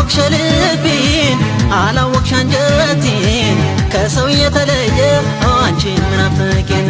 አላወቅሽ ልቤን አላወቅሽ አንጀቴን ከሰው የተለየ አንቺን ምናፍቄን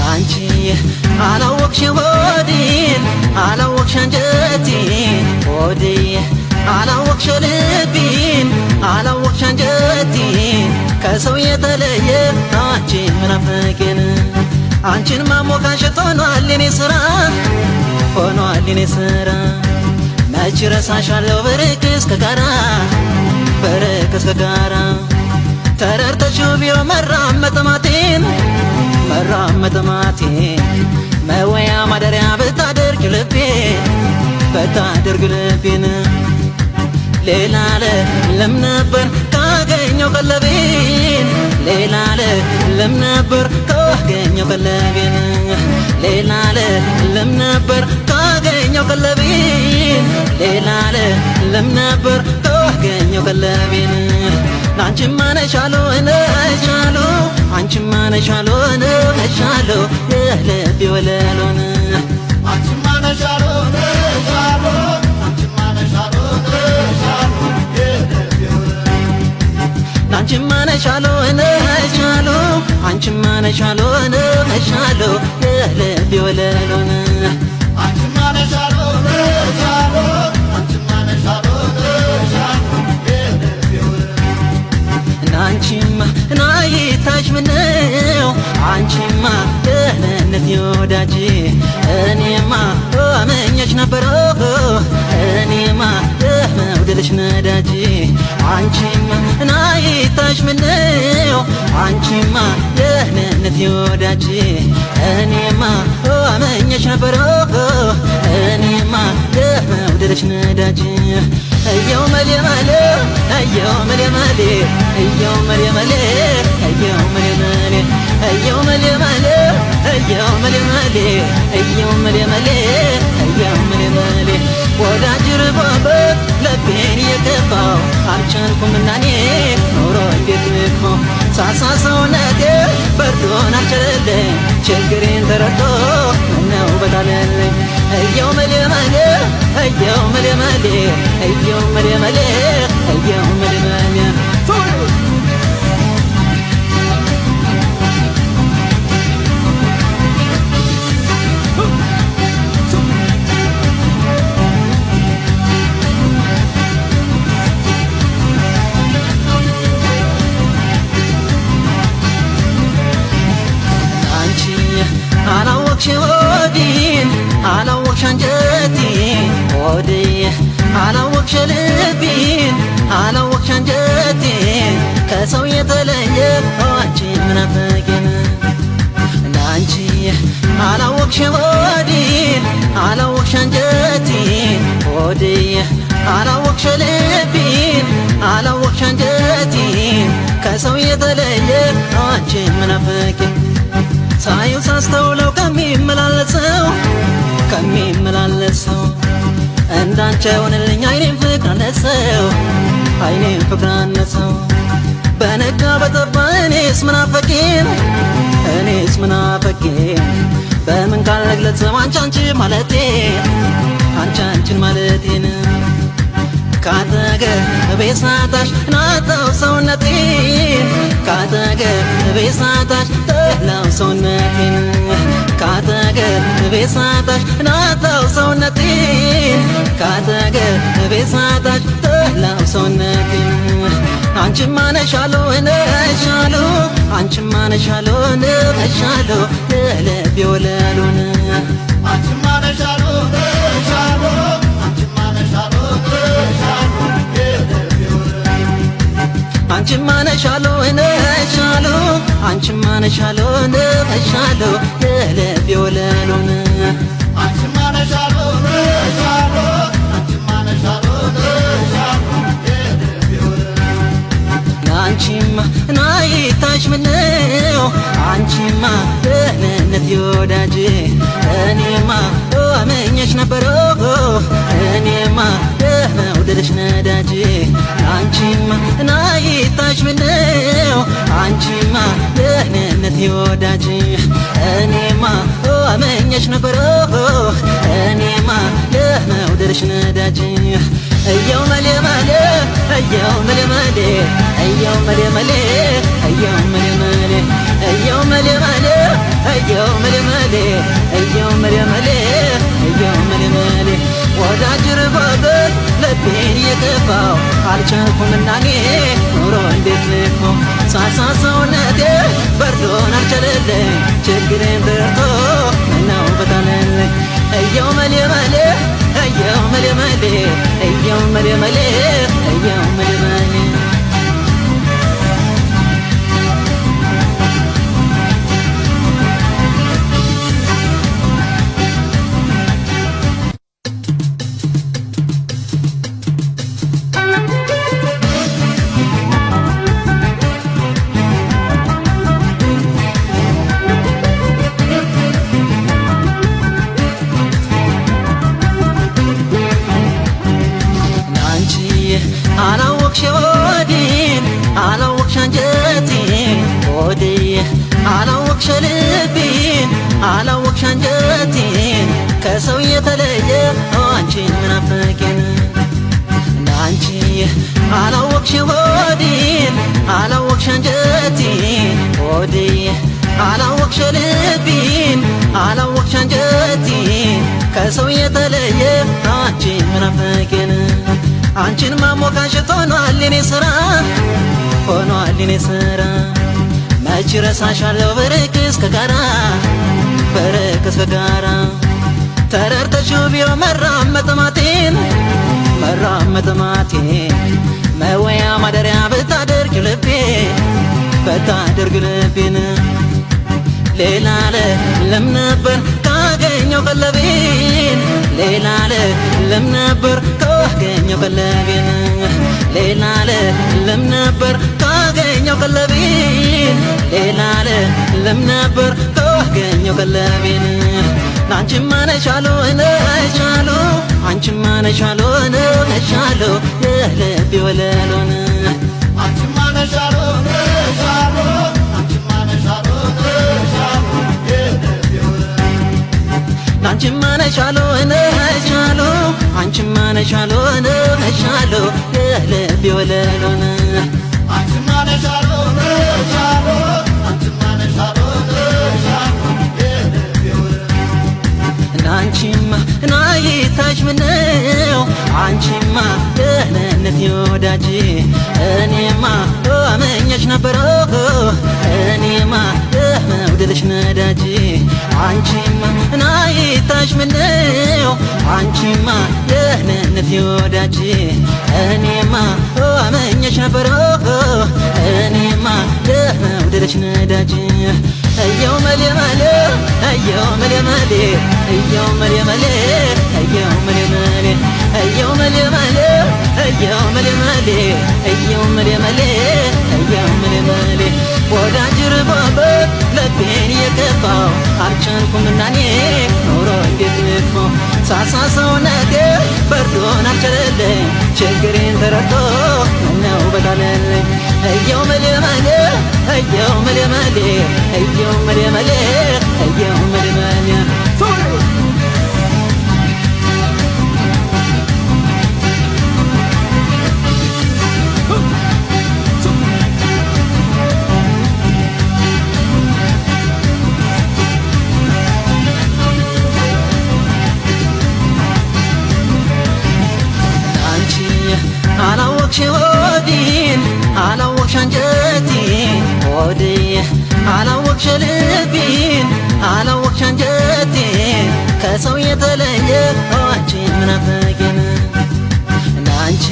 አንቺ አላወቅሽ ሆዴን አላወቅሽ አንጀቴን ሆዴ አላወቅሽ ልቤን አላወቅሽ አንጀቴን ከሰው የተለየ አንቺን ምናፍቄን አንቺን ማሞካሸት ሆኗል የኔ ስራ ሆኗል የኔ ስራ መች ረሳሻለሁ በርቅስ ከጋራ በርቅስ ከጋራ ተረርተሽው ቢሆን መራም መጠማቴን መወያ ማደሪያ ብታደርግ ልቤን ሌላ ለም ነበር ካገኘው ቀለቤን ሌላ ለም ነበር ካገኘው ቀለቤን ሌላ ለም ነበር ካገኘው ቀለቤን ሌላ ለም ነበር ካገኘው ቀለቤን አንቺማ ነሻሎ ነሻሎ አንቺማ ነሻሎ ነሻሎ የልቤ ወለሎን አንቺማ ነሻሎ ነሻሎ አንቺማ ነሻሎ ነሻሎ የልቤ ወለሎን አንቺማ ነሻሎ ነሻሎ አንቺማ ነሻሎ ነሻሎ የልቤ ወለሎን አንቺማ ነሻሎ ነሻሎ አንቺማ ነሻሎ ነሻሎ የልቤ ወለሎን አንቺማ ናይታሽ ምነው አንቺማ ደህንነት ወዳጅ እኔማ አመኘሽ ነበረ እኔማ መውደድሽ ነዳጅ አንቺማ ናይታሽ ምነው አንቺማ ደህንነት ወዳጅ እኔማ አመኘሽ ነበረ እኔማ መውደድሽ ነዳጅ እየው መሌ መሌ እየው መሌ መሌ እየው መሌ መሌ እየው መሌ መሌ እየው መሌ መሌ እየው መሌ መሌ እየው መሌ መሌ እየው መሌ መሌ ወዳጅ ርቦበት ልቤን የገባው አልቻልኩምና እኔ ኖሮ እንዴት ልክመው ሳሳ ሰውነቴ በርዶን አልቻለልኝ ችግሬን ተረድቶ ምነው በታለልኝ እየው መሌ መሌ እየው መሌ መሌ እየው መሌ መሌ እየው መሌ መሌ አላወቅሽ ሆዴን አላወቅሽ አንጀቴን ሆዴ አላወቅሽ ልቤን አላወቅሽ አንጀቴን ከሰው የተለየ አንቺን ምናፍቄን አንቺ አላወቅሽ ሆዴን አላወቅሽ አንጀቴን ሆዴ አላወቅሽ ልቤን አላወቅሽ አንጀቴን ከሰው የተለየ አንቺን ምናፍቄን ሳየው ሳስተውለው ከሚመላለሰው እንዳንቺ ሆነልኝ አይኔን ፍቅር አነሰው በነጋ በጠባ እኔስ ምናፈቄን በምን ቃል ልግለጸው አንቺ አንቺን ማለቴን ካጠገቤ ሳጣሽ ናጣው ሰውነቴን ካጠገቤ ሳጣሽ ጠላው ሰውነቴን ካጠገቤ ሳጣሽ ናጣው ሰውነቴን ካጠገቤ ሳጣሽ ጠላው ሰውነቴን አንቺማ ነሻሎ ነሻሎ አንቺማ ነሻሎ ነሻሎ የልቤ ወለሎን አንቺማ ነሻሎ ነሻሎ አንቺማ ነሻሎ ነሻሎ የልቤ ወለሎን አንቺማ ነሻሎ ነሻሎ አንቺማ ነሻሎ ነሻሎ የልቤ ወለሎን አንቺማ ነሻሎ ነሻሎ አንቺማ ነሻሎ ነሻሎ የልቤ ወለሎን አንቺማ ናይታሽ ምነው አንቺማ ደህንነት ወዳጅ እኔማ አመኘሽ ነበረ እኔማ መውደድሽ ነዳጅ አንቺማ ናይታሽ ምነው አንቺማ ደህንነት ወዳጅ እኔማ አመኘሽ ነበረ እኔማ መውደድሽ ነዳጅ እየው መሌ መሌ እየው መሌ መሌ እየው መሌ መሌ እየው መሌ መሌ እየው መሌ መሌ እየው መሌ መሌ እየው መሌ መሌ እየው መሌ መሌ ወዳጅ ርቦበት ልቤን የገባው አልቻልኩምና እኔ ኑሮ እንዴት ልግፋው ሳሳ ሰውነቴ በርዶን አልቻለልኝ ችግሬን በርቶ ምነው በታለልኝ እየው መሌ መሌ እየው መሌ መሌ እየው መሌ መሌ እየው መሌ መሌ አላወቅሽ ወዲን አላወቅሽ አንጀቴን ወዲህ አላወቅሽ ልቤን አላወቅሽ አንጀቴን ከሰው የተለየ አንቺን ምናፈቄን አንቺ አላወቅሽ ወዲን አላወቅሽ አንጀቴን ወዲህ አላወቅሽ ልቤን አላወቅሽ አንጀቴን ከሰው የተለየ አንቺን ምናፈቄን አንቺን ማሞካሸት ሆኗል የኔ ስራ ሆኗል የኔ ስራ መች ረሳሻለሁ በርቅስ ከጋራ በርቅስ ከጋራ ተረድተሽው ቢሆ መራም መጥማቴን መወያ ማደሪያ ብታደርግ ልቤን ሌላ ለም ነበር ካገኘው ቀለቤን ሌላ ለም ነበር ካገኘው ቀለቤን ሌላ ለም ነበር ካገኘው ቀለቤን ሌላ ለም ነበር ካገኘው ቀለቤን አንቺማ ነሻሎ ነሻሎ አንቺማ ነሻሎ ነሻሎ የልቤ ወለሎን አንቺማ ነሻሎ ነሻሎ አንቺማ ነሻሎ ነሻሎ የልቤ ወለሎን አንቺማ ነሻሎ ነሻሎ አንቺማ ነሻሎ ነሻሎ የልቤ ወለሎን አንቺማ ነሻሎ ነሻሎ አንቺማ ነሻሎ ነሻሎ የልቤ ወለሎን አንቺማ ናይታሽ ምነው አንቺማ ደህንነት ወዳጅ እኔማ አመኘሽ ነበረ እኔማ መውደድሽ ነዳጅ አንቺማ ናይታሽ ምነው አንቺማ ደህንነት ወዳጅ እኔማ አመኘሽ ነበረ እኔማ መውደድሽ ነዳጅ እየው መሌ መሌ እየው መሌ መሌ እየው መሌ መሌ እየው መሌ መሌ እየው መሌ መሌ እየው መሌ መሌ እየው መሌ መሌ እየው መሌ መሌ ወዳጅ ርቦበት ልቤን የገባው አልቻልኩምና እኔ ኑሮ እንዴት ልግፋው ሳሳ ሰውነቴን በርዶን አልቻለልኝ ችግሬን ተረድቶ ምነው በታለልኝ እየው መሌ መሌ እየው መሌ መሌ እየው መሌ መሌ እየው መሌ መሌ አላወቅሽ ወዲን አላወቅሽ አንጀቴን ወዲህ አላወቅሽ ልቤን አላወቅሽ አንጀቴን ከሰው የተለየ አንቺን ምናፈቄን አንቺ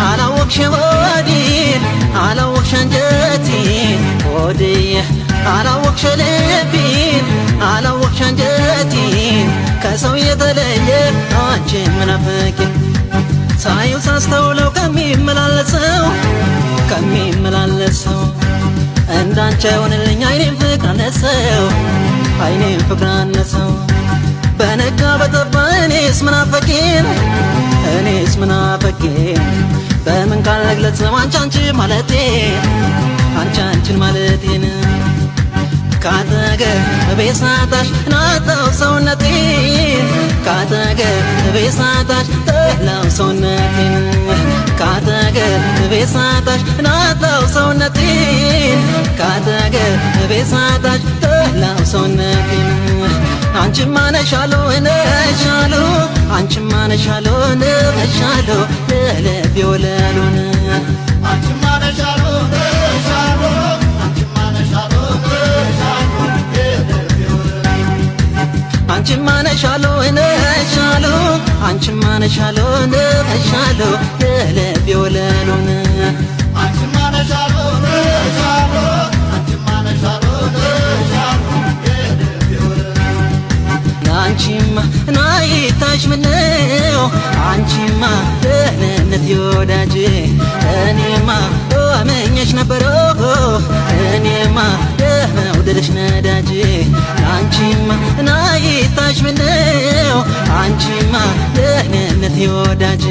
አላወቅሽ ወዲን አላወቅሽ አንጀቴን ወዲህ አላወቅሽ ልቤን አላወቅሽ አንጀቴን ከሰው የተለየ አንቺን ምናፈቄን ሳየው ሳስተውለው ከሚመላለሰው እንዳንቺ አይሆንልኝ አይኔም ፍቅር አነሰው በነጋ በጠባ እኔስ ምናፈቄን በምን ቃል ልግለጸው አንቺ ማለቴን ካጠገቤ ሳጣሽ ናጣው ሰውነቴን ካጠገቤ ቤሳታሽ ጠላው ሰውነቴን ካጠገቤ ሳታሽ ናታው ሰውነቴን ካጠገቤ ሳታሽ ጠላው ሰውነቴን አንቺማ ነሻሉ ነሻሉ አንቺማ ነሻሉ ነሻሉ ለልቤ ወለሉን አንቺማ ነሻሉ ነሻሉ አንቺማ ነሻሉ ነሻሉ የልቤ ወለሉ አንቺማ ነሻሉ ነሻሉ አንቺማ ነሻሉ ነሻሉ ለልቤ ወለሉን አንቺማ ነሻሉ ነሻሉ አንቺማ ነሻሉ ነሻሉ የልቤ ወለሉ አንቺማ ናይታሽ ምነው አንቺማ ደህንነት ወዳጄ እኔማ አመኘሽ ነበረ እኔማ መውደድሽ ነዳጄ አንቺማ ናይታሽ ምነው አንቺማ ደህንነት ወዳጄ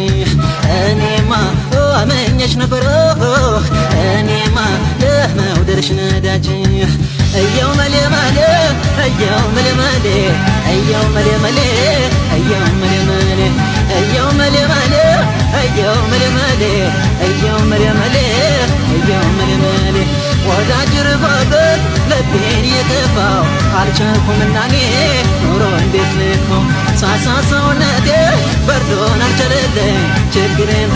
እኔማ አመኘሽ ነበረ እኔማ መውደድሽ ነዳጄ እየው መሌ መሌ እየው መሌ መሌ እየው መሌ መሌ እየው መሌ መሌ እየው መሌ መሌ እየው መሌ መሌ እየው መሌ መሌ እየው መሌ መሌ ወዳጅ ርቆበት ልቤን የገባው አልቻልኩምና እኔ ኑሮ እንዴት ልከው ሳሳ ሰውነቴ በርዶን አልቻለልኝ ችግሬን